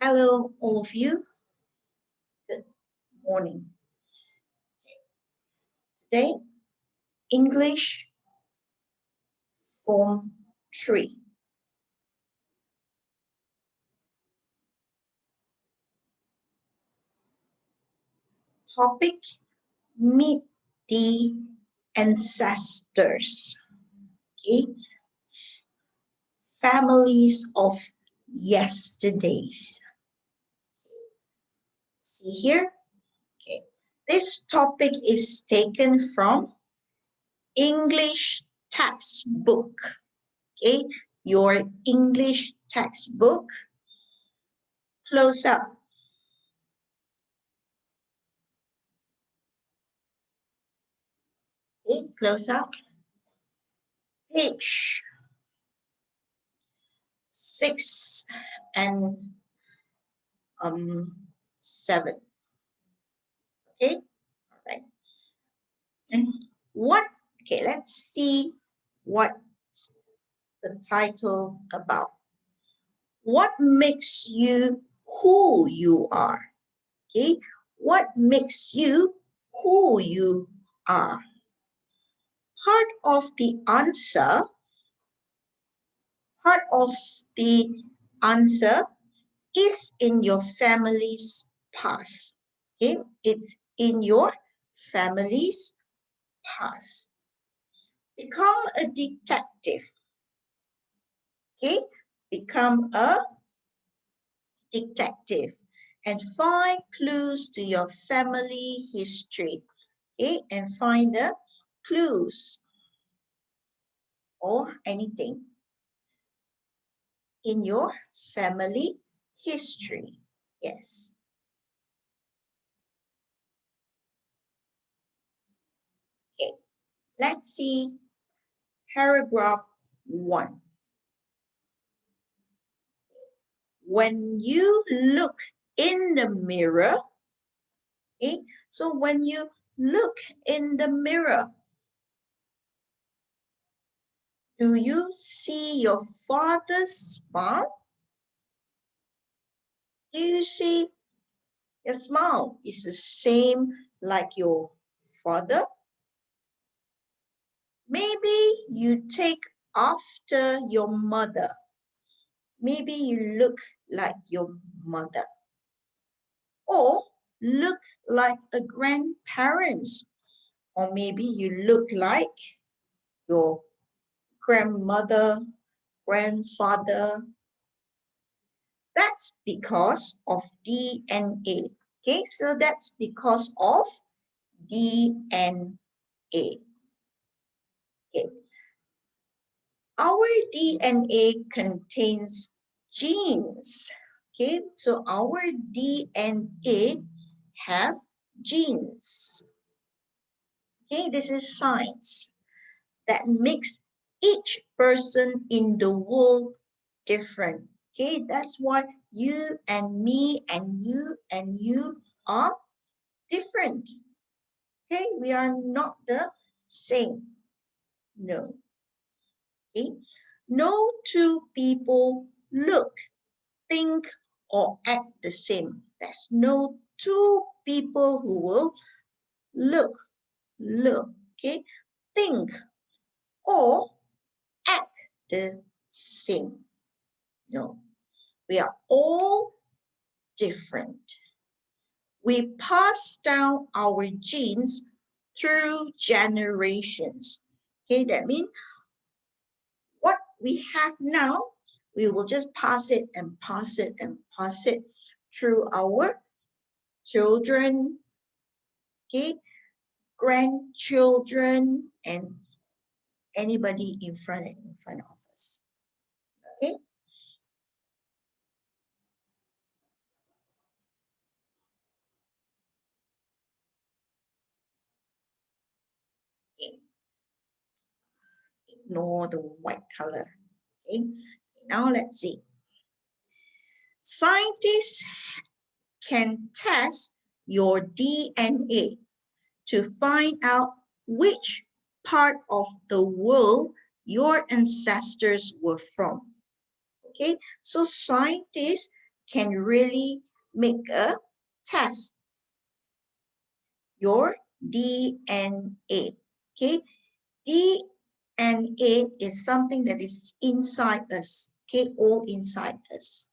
Hello, all of you. Good morning. Today, English Form 3. Topic, meet the ancestors. Okay, families of yesterdays. See here? Okay, this topic is taken from English textbook. Okay, your English textbook. Close up. Okay, close up. Page 6 and 7. Okay, all right. And what? Okay, let's see what the title about. What makes you who you are? Okay, what makes you who you are? Part of the answer. Part of the answer is in your family's past. Okay, it's in your family's past. Become a detective. Okay, become a detective and find clues to your family history. Okay, and find the clues or anything in your family history. Yes. Okay, let's see paragraph 1. When you look in the mirror, okay, so when you look in the mirror, do you see your father's smile? Do you see your smile is the same like your father? Maybe you take after your mother. Maybe you look like your mother. Or look like a grandparents. Or maybe you look like your grandmother, grandfather. That's because of DNA. Okay, so that's because of DNA. Okay. Our DNA contains genes. Okay, so our DNA have genes. Okay, this is science that makes each person in the world different. Okay, that's why you and me and you are different. Okay, we are not the same. No. Okay, no two people look, think, or act the same. There's no two people who will look, okay, think, or act the same. No, we are all different. We pass down our genes through generations. Okay, that means what we have now, we will just pass it and pass it and pass it through our children, okay, grandchildren, and anybody in front of us. Okay. Ignore the white color. Okay. Now let's see. Scientists can test your DNA to find out which part of the world your ancestors were from. Okay, so scientists can really make a test your DNA. Okay, DNA is something that is inside us. Okay, all inside us.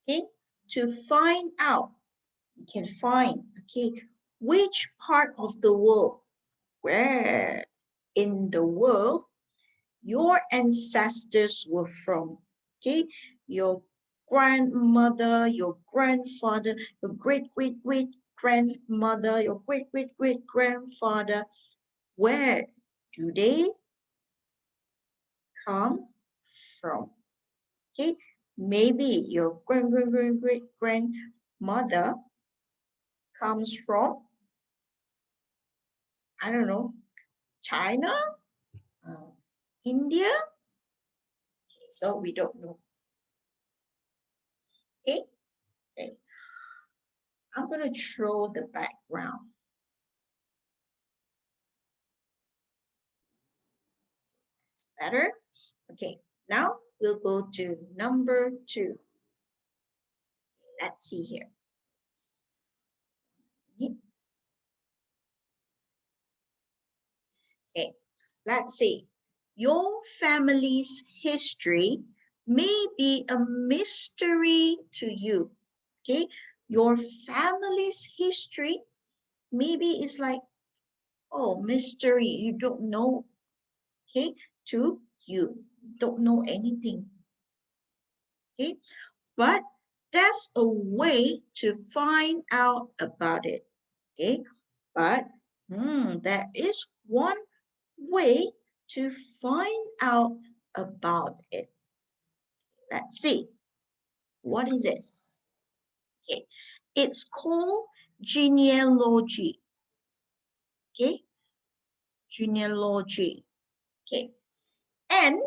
Okay, to find out, you can find, okay, which part of the world, where in the world your ancestors were from. Okay, your grandmother, your grandfather, your great-great-great-grandmother, your great-great-great-grandfather, where do they come from? Okay, maybe your great-great-great-great-grandmother comes from, I don't know, China, uh, India. Okay, so we don't know. Okay, okay. I'm going to throw the background. It's better. Okay, now we'll go to number 2. Let's see here. Okay, let's see. Your family's history may be a mystery to you. Okay, your family's history maybe is like, oh, mystery. You don't know. Okay, to you don't know anything. Okay, but that's a way to find out about it. Okay, but there is one way to find out about it. Let's see. What is it? Okay, it's called genealogy. Okay, genealogy. Okay, and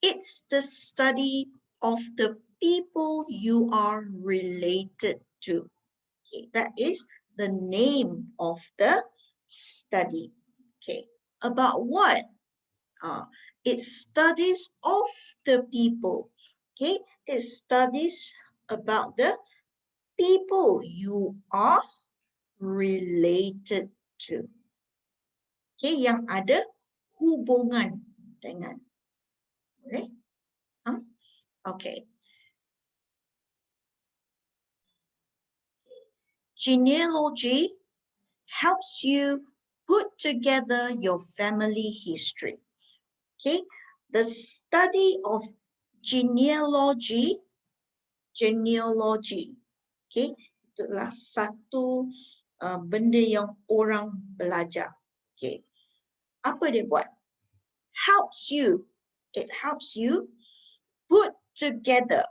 it's the study of the people you are related to. Okay, that is the name of the study. Okay, about what? It studies of the people. Okay, it studies about the people you are related to. Okay, yang ada hubungan dengan. Okay, okay. Genealogy helps you put together your family history. Okay, the study of genealogy, okay, itulah satu benda yang orang belajar. Okay, apa dia buat? It helps you put together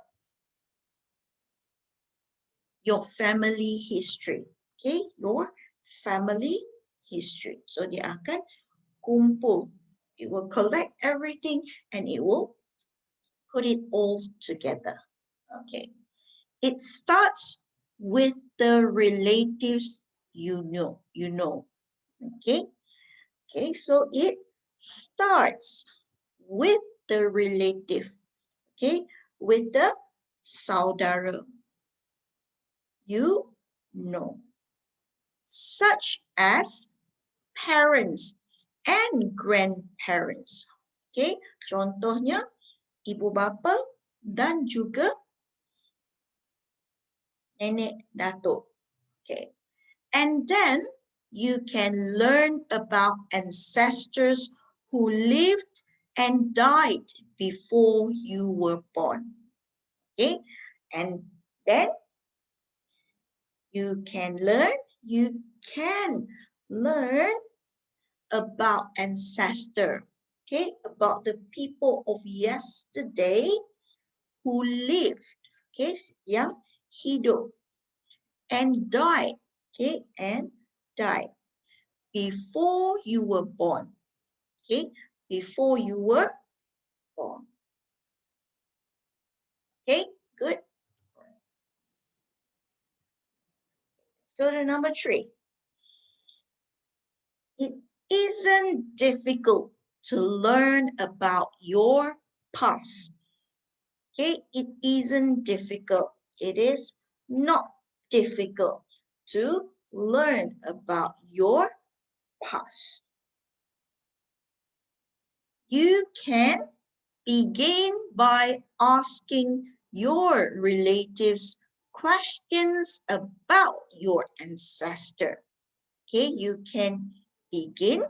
your family history. Okay, your family history. So dia akan kumpul. It will collect everything and it will put it all together. Okay. It starts with the relatives you know. Okay. Okay. So it starts with the relative. Okay. With the saudara you know. Such as parents and grandparents. Okay. Contohnya ibu bapa dan juga nenek datuk. Okay. And then you can learn about ancestors who lived and died before you were born. Okay. And then you can learn about ancestor. Okay. About the people of yesterday who lived. Okay. Yang hidup and died. Okay. And died before you were born. Okay, before you were born. Okay, good. Let's go to number 3. It isn't difficult to learn about your past. Okay, it isn't difficult. It is not difficult to learn about your past. You can begin by asking your relatives questions about your ancestor. Okay, you can begin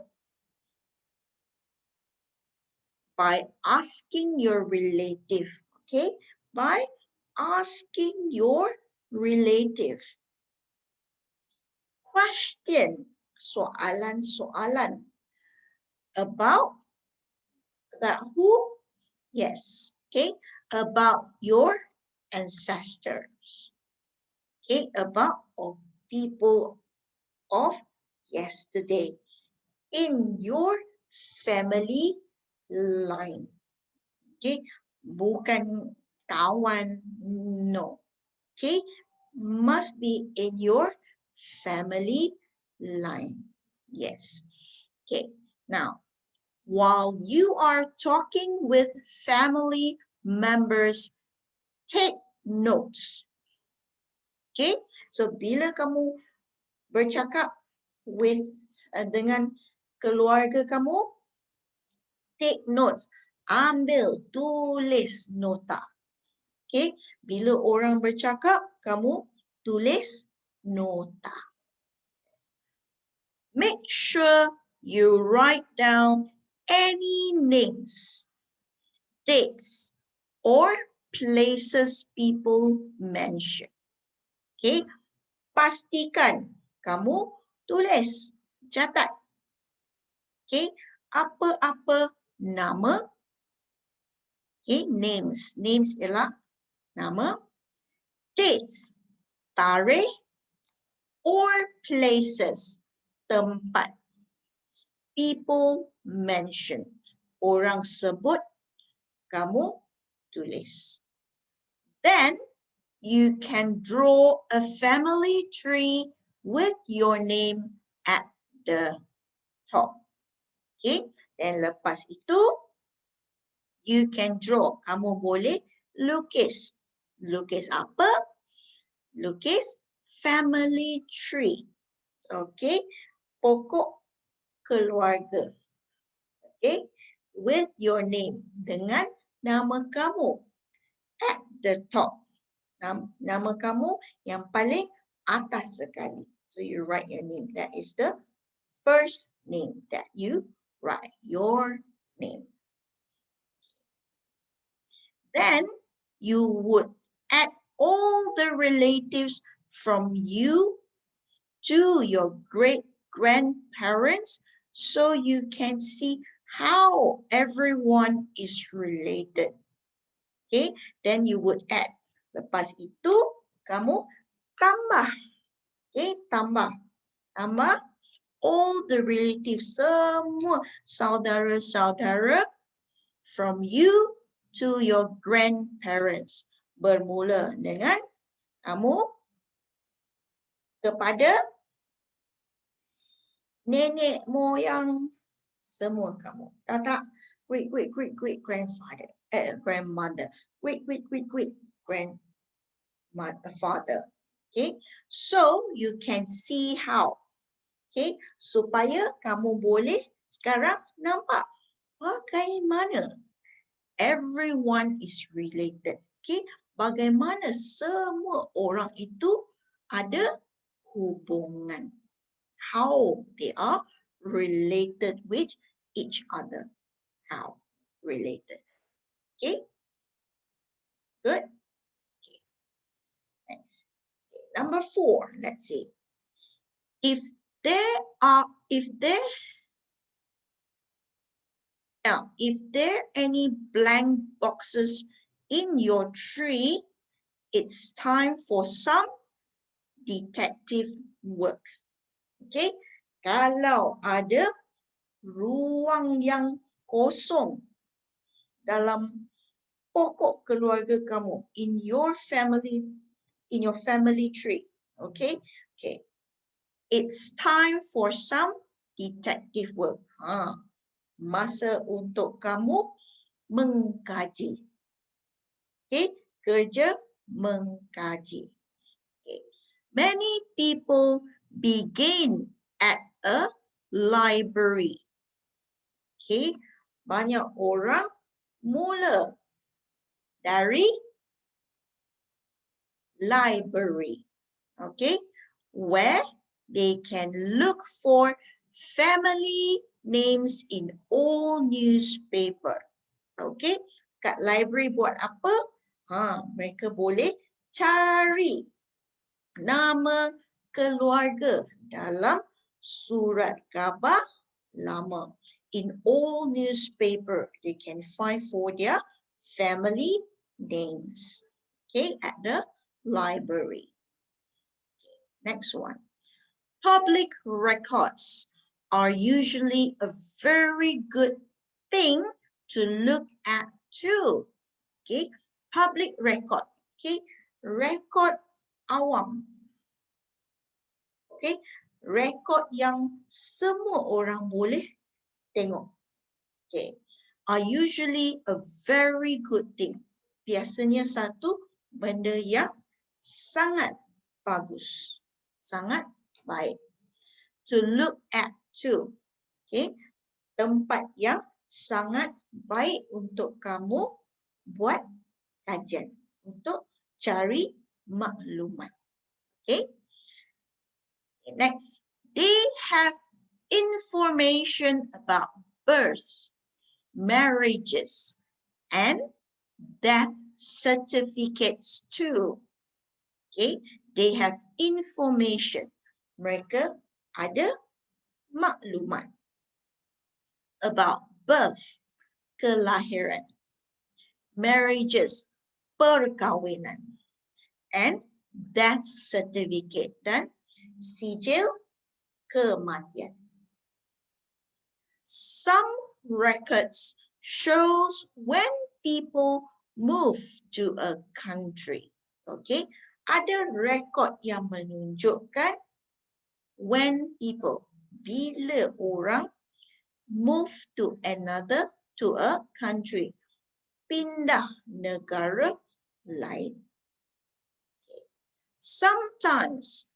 by asking your relative. Okay, by asking your relative question, soalan-soalan about who? Yes, okay, about your ancestors. Okay, about people of yesterday in your family line. Okay, bukan kawan, no. Okay, must be in your family line. Yes. Okay, now, while you are talking with family members, take notes. Okay, so bila kamu bercakap with dengan keluarga kamu, take notes. Ambil, tulis nota. Okay, bila orang bercakap, kamu tulis nota. Make sure you write down any names, dates, or places people mention. Okay, pastikan kamu tulis, catat. Okay, apa-apa nama. Okay, names. Names ialah nama. Dates, tarikh, or places, tempat. People mention, orang sebut, kamu tulis. Then you can draw a family tree with your name at the top. Okay, dan lepas itu you can draw, kamu boleh lukis. Lukis apa? Lukis family tree. Okay, pokok keluarga. Okay, with your name, dengan nama kamu at the top. Nama kamu yang paling atas sekali. So you write your name. That is the first name that you write, your name. Then you would add all the relatives from you to your great-grandparents so you can see how everyone is related. Okay, then you would add. Lepas itu, kamu tambah. Okay, tambah. Tambah all the relatives, semua saudara-saudara from you to your grandparents. Bermula dengan kamu kepada nenek moyang semua kamu. Tak, great grandfather, grandmother, great grandfather. Okay, so you can see how. Okay, supaya kamu boleh sekarang nampak bagaimana everyone is related. Okay, bagaimana semua orang itu ada hubungan. How they are related with each other. How related. Okay, good. Okay, thanks. Okay. Number 4, let's see. If there are any blank boxes in your tree, it's time for some detective work. Okay, kalau ada ruang yang kosong dalam pokok keluarga kamu, in your family tree, okay, it's time for some detective work. Masa untuk kamu mengkaji. Okay, kerja mengkaji. Okay. Many people begin at a library. Okay, banyak orang mula dari library. Okay, where they can look for family names in all newspaper. Okay, kat library buat apa? Mereka boleh cari nama keluarga dalam surat khabar lama. In all newspaper, they can find for their family names. Okay, at the library. Okay, next one. Public records are usually a very good thing to look at too. Okay, public record. Okay, record awam. Okay, rekod yang semua orang boleh tengok. Okay, are usually a very good thing. Biasanya satu benda yang sangat bagus, sangat baik. To look at too. Okay, tempat yang sangat baik untuk kamu buat kajian, untuk cari maklumat. Okay. Next, they have information about births, marriages, and death certificates too. Okay, they have information. Mereka ada maklumat about birth, kelahiran, marriages, perkahwinan, and death certificate dan sijil kematian. Some records shows when people move to a country. Okay, ada rekod yang menunjukkan when people, bila orang move to a country, pindah negara lain. Okay. Sometimes,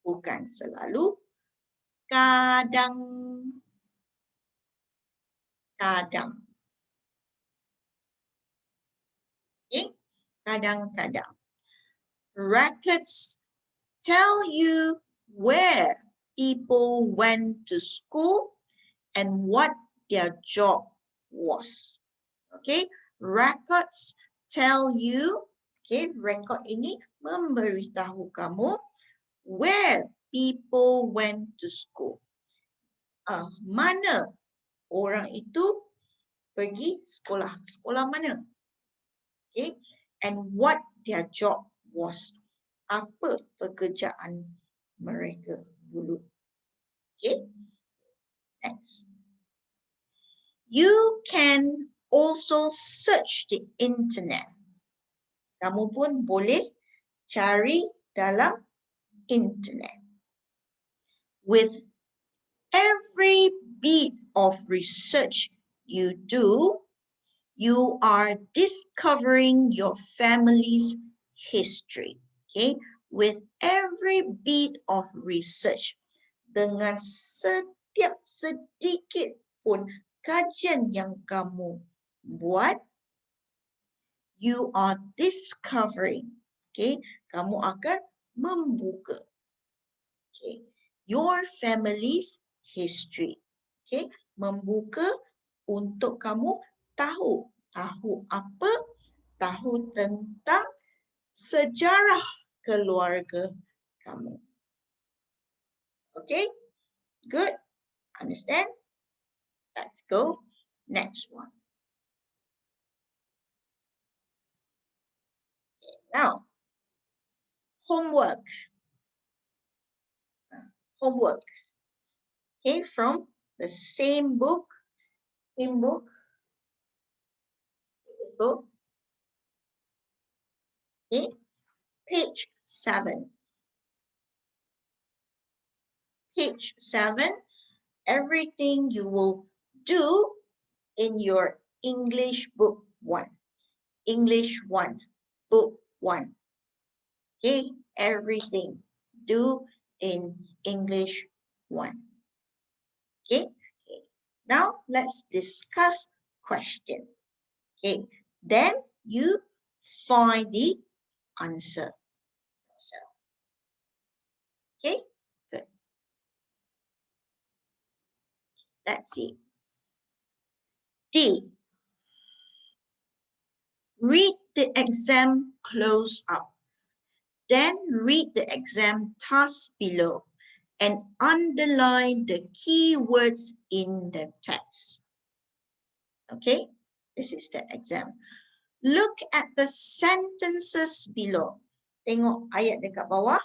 bukan selalu, kadang-kadang. Okay, kadang-kadang. Records tell you where people went to school and what their job was. Okay, records tell you, okay, record ini memberitahu kamu where people went to school. Mana orang itu pergi sekolah. Sekolah mana? Okay, and what their job was. Apa pekerjaan mereka dulu. Okay, next. You can also search the internet. Kamu pun boleh cari dalam internet. With every bit of research you do, you are discovering your family's history. Okay, with every bit of research, dengan setiap sedikit pun kajian yang kamu buat, you are discovering. Okay, kamu akan membuka. Okay, your family's history. Okay, membuka untuk kamu tahu apa, tahu tentang sejarah keluarga kamu. Okay, good, understand? Let's go next one. Okay, now, homework. Homework. Okay, from the same book. Okay, page 7. Page 7, everything you will do in your English book 1. English 1, book 1. Okay, everything do in English 1. Okay, now let's discuss question. Okay, then you find the answer yourself. Okay, good. Let's see. D. Read the exam close up. Then read the exam task below and underline the keywords in the text. Okay, this is the exam. Look at the sentences below. Tengok ayat dekat bawah.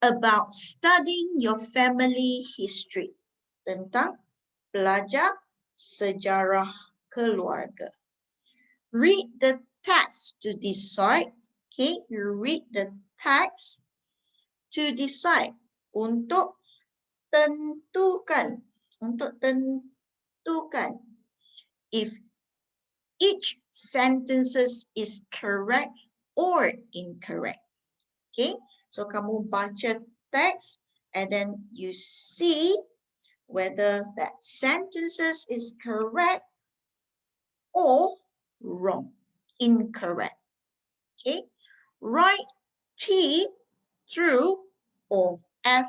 About studying your family history. Tentang belajar sejarah keluarga. Read the text to decide. Okay, you read the text to decide. Untuk tentukan. Untuk tentukan. If each sentences is correct or incorrect. Okay, so kamu baca teks and then you see whether that sentences is correct or wrong, incorrect. Okay, write T true or F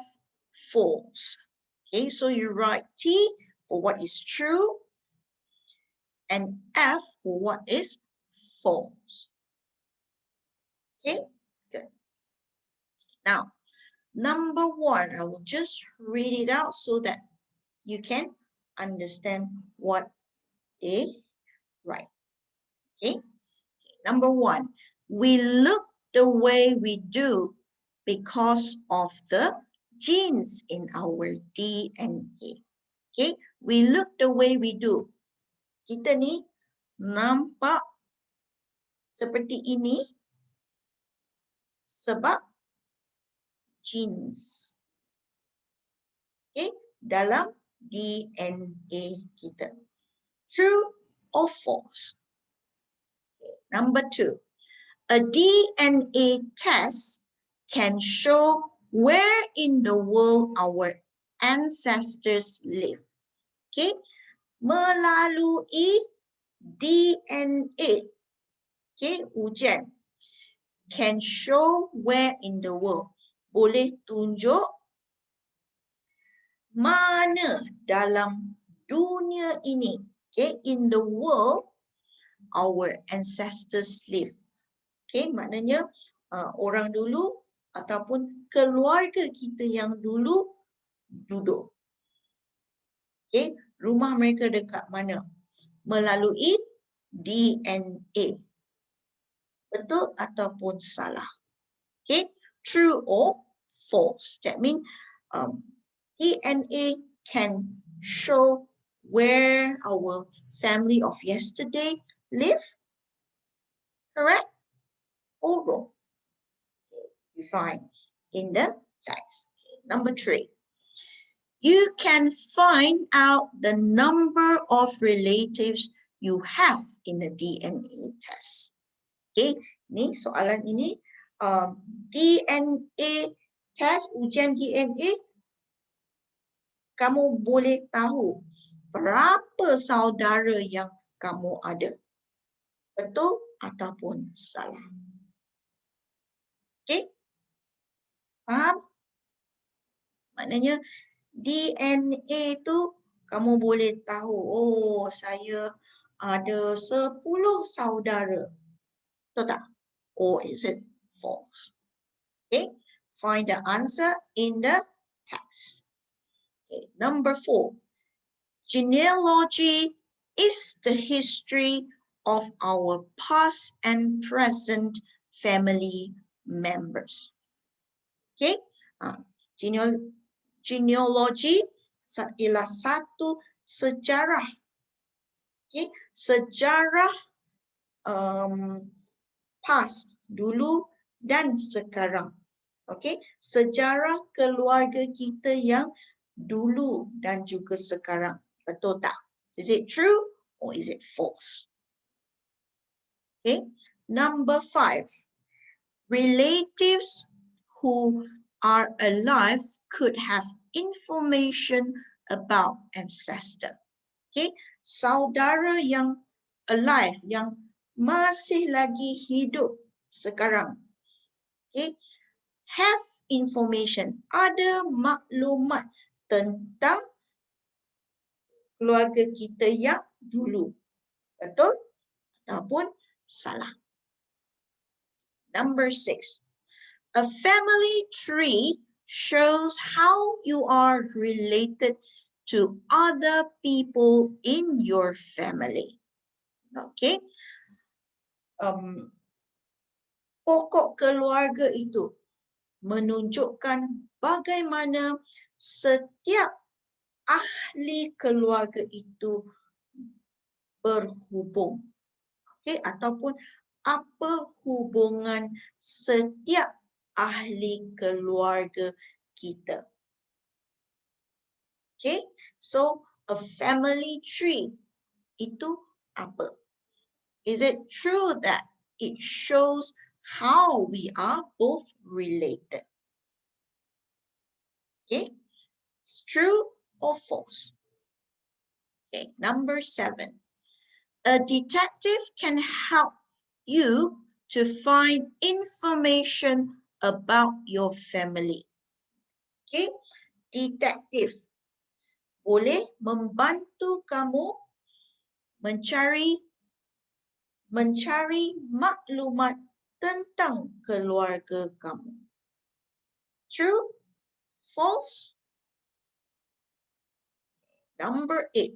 false. Okay, so you write T for what is true and F for what is false. Okay, good. Now, number 1, I will just read it out so that you can understand what they write. Okay, number 1, we look the way we do because of the genes in our DNA. Okay, we look the way we do. Kita ni nampak seperti ini sebab genes. Okay, dalam DNA kita. True or false? Okay. Number 2, a DNA test can show where in the world our ancestors live. Okay, melalui DNA, okay, ujian can show where in the world. Boleh tunjuk mana dalam dunia ini, okay, in the world our ancestors live. Okay, maknanya orang dulu ataupun keluarga kita yang dulu duduk. Okay, rumah mereka dekat mana? Melalui DNA. Betul ataupun salah? Okay, true or false. That means DNA can show where our family of yesterday live. Correct or wrong? Okay, you find in the text. Okay, number 3. You can find out the number of relatives you have in the DNA test. Okay, ni soalan ini DNA test, ujian DNA, kamu boleh tahu berapa saudara yang kamu ada. Betul ataupun salah. Okay, faham? Maknanya DNA tu kamu boleh tahu, oh saya ada 10 saudara. Betul tak? Or is it false? Okay, find the answer in the text. Okay, number 4. Genealogy is the history of our past and present family members. Okay, genealogy ialah satu sejarah. Okay, sejarah past, dulu dan sekarang. Okay, sejarah keluarga kita yang dulu dan juga sekarang. Betul tak? Is it true or is it false? Okay. Number 5. Relatives who are alive could have information about ancestor. Okay. Saudara yang alive, yang masih lagi hidup sekarang, okay, have information, ada maklumat tentang keluarga kita yang dulu. Betul ataupun salah? Number 6. A family tree shows how you are related to other people in your family. Okay. Pokok keluarga itu menunjukkan bagaimana setiap ahli keluarga itu berhubung. Okay, ataupun apa hubungan setiap ahli keluarga kita. Okay, so a family tree itu apa? Is it true that it shows how we are both related? Okay, it's true or false? Okay, number 7. A detective can help you to find information about your family. Okay, detective boleh membantu kamu mencari maklumat tentang keluarga kamu. True? False? Number 8.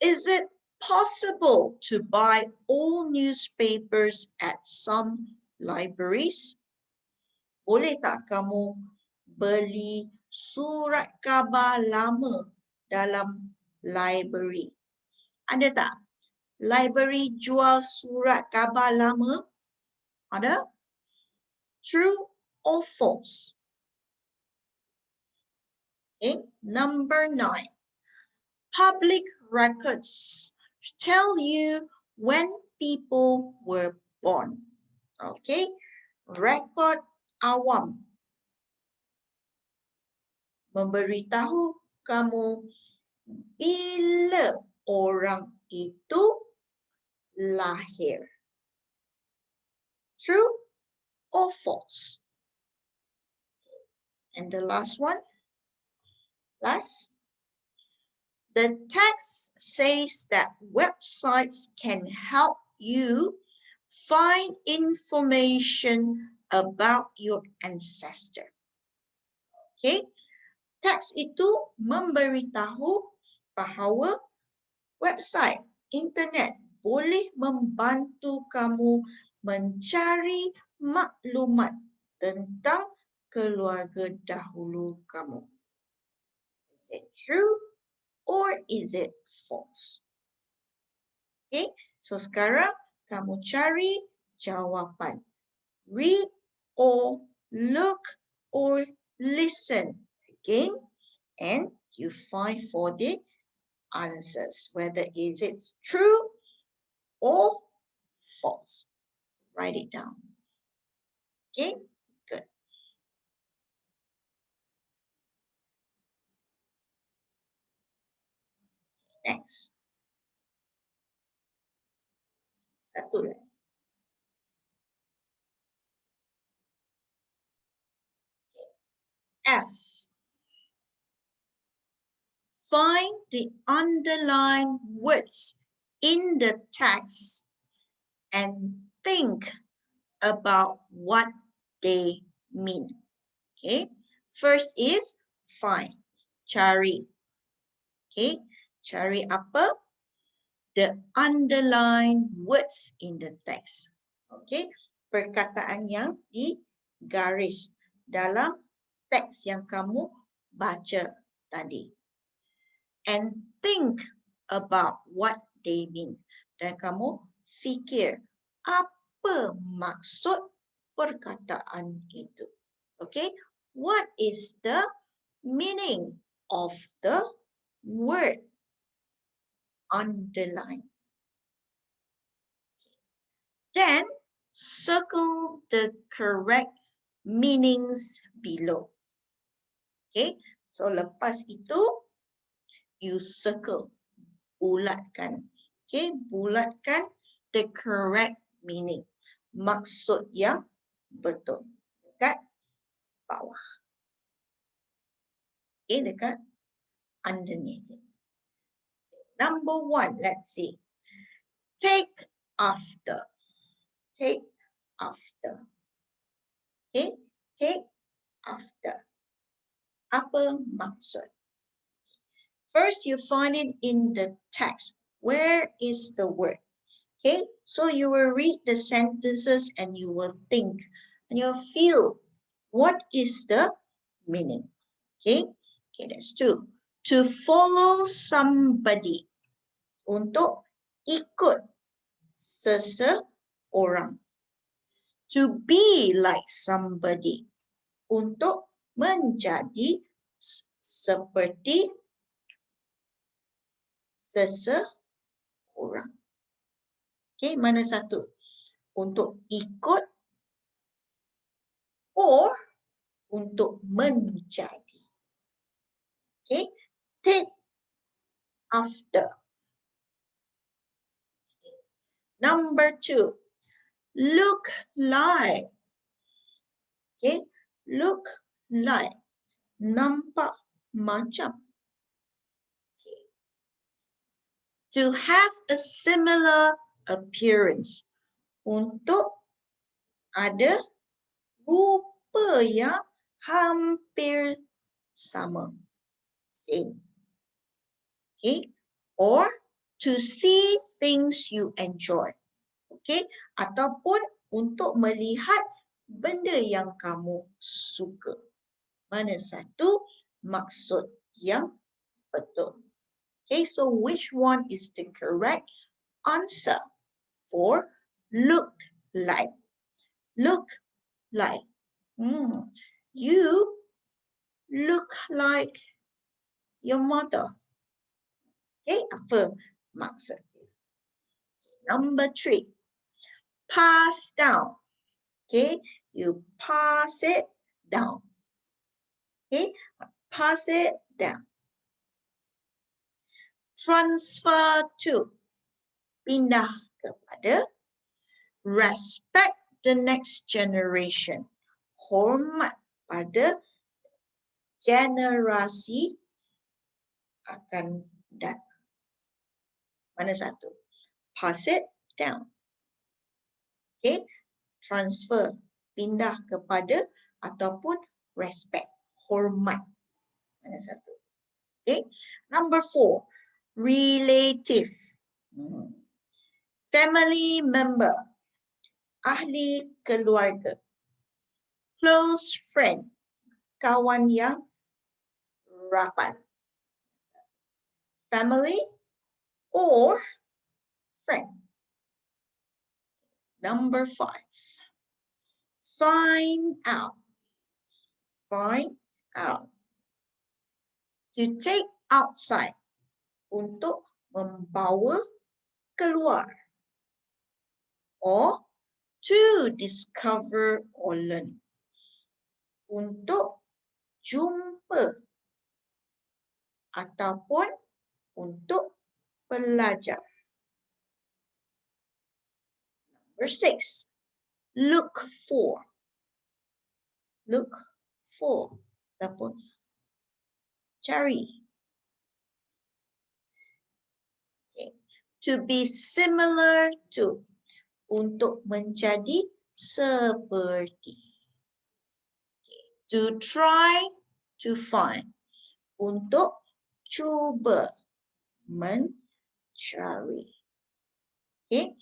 Is it possible to buy all newspapers at some libraries? Boleh tak kamu beli surat khabar lama dalam library? Ada tak? Library jual surat khabar lama? Ada? True or false? Okay. Number 9. Public records tell you when people were born. Okay. Rekod awam memberitahu kamu bila orang itu lahir. True or false? And the last one. The text says that websites can help you find information about your ancestor. Okay, teks itu memberitahu bahawa website internet boleh membantu kamu mencari maklumat tentang keluarga dahulu kamu. Is it true or is it false? Okay, so sekarang kamu cari jawapan. Read or look or listen again and you find for the answers, whether is it true or false. Write it down. Okay, good. Next. Satu lagi. F. Find the underlined words in the text and think about what they mean. Okay, first is find, cari. Okay, cari apa? The underlined words in the text. Okay, perkataan yang digaris dalam teks yang kamu baca tadi. And think about what they mean. Dan kamu fikir apa maksud perkataan itu. Okay, what is the meaning of the word? underline. Then circle the correct meanings below. Okay, so lepas itu you circle, bulatkan. Okay, bulatkan the correct meaning. Maksud yang betul. Dekat bawah. Okay, dekat underneath it. Number 1, let's see. Take after. Take after. Okay, take after. Apa maksud? First, you find it in the text. Where is the word? Okay, so you will read the sentences and you will think and you'll feel what is the meaning. Okay, that's 2. To follow somebody. Untuk ikut seseorang. To be like somebody. Untuk menjadi seperti seseorang. Okay, mana satu? Untuk ikut or untuk menjadi. Okay, take after. Number 2, look like. Okay, look like. Nampak macam. Okay. To have a similar appearance. Untuk ada rupa yang hampir sama. Same. Okay, or to see things you enjoy. Okay, ataupun untuk melihat benda yang kamu suka. Mana satu maksud yang betul? Okay, so which one is the correct answer for look like? Look like. You look like your mother. Okay, apa maksud? Number 3, pass down. Okay, you pass it down. Okay, pass it down. Transfer to, pindah kepada. Respect the next generation. Hormat pada generasi akan datang. Mana satu? Pass it down. Okay, transfer, pindah kepada ataupun respect, hormat. Mana satu? Okay, number 4, relative. Family member, ahli keluarga. Close friend, kawan yang rapat. Family or friend. Number 5, find out. Find out. To take outside, untuk membawa keluar. Or to discover or learn. Untuk jumpa ataupun untuk belajar. Number 6, look for. Look for, ataupun cari. Okay. To be similar to, untuk menjadi seperti. Okay. To try to find, untuk cuba mencari. Okay.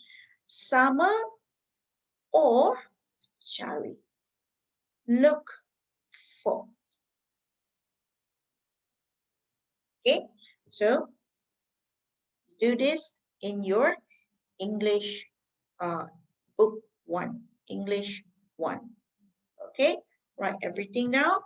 Sama or cari. Look for. Okay, so do this in your English book 1, English 1. Okay, write everything down.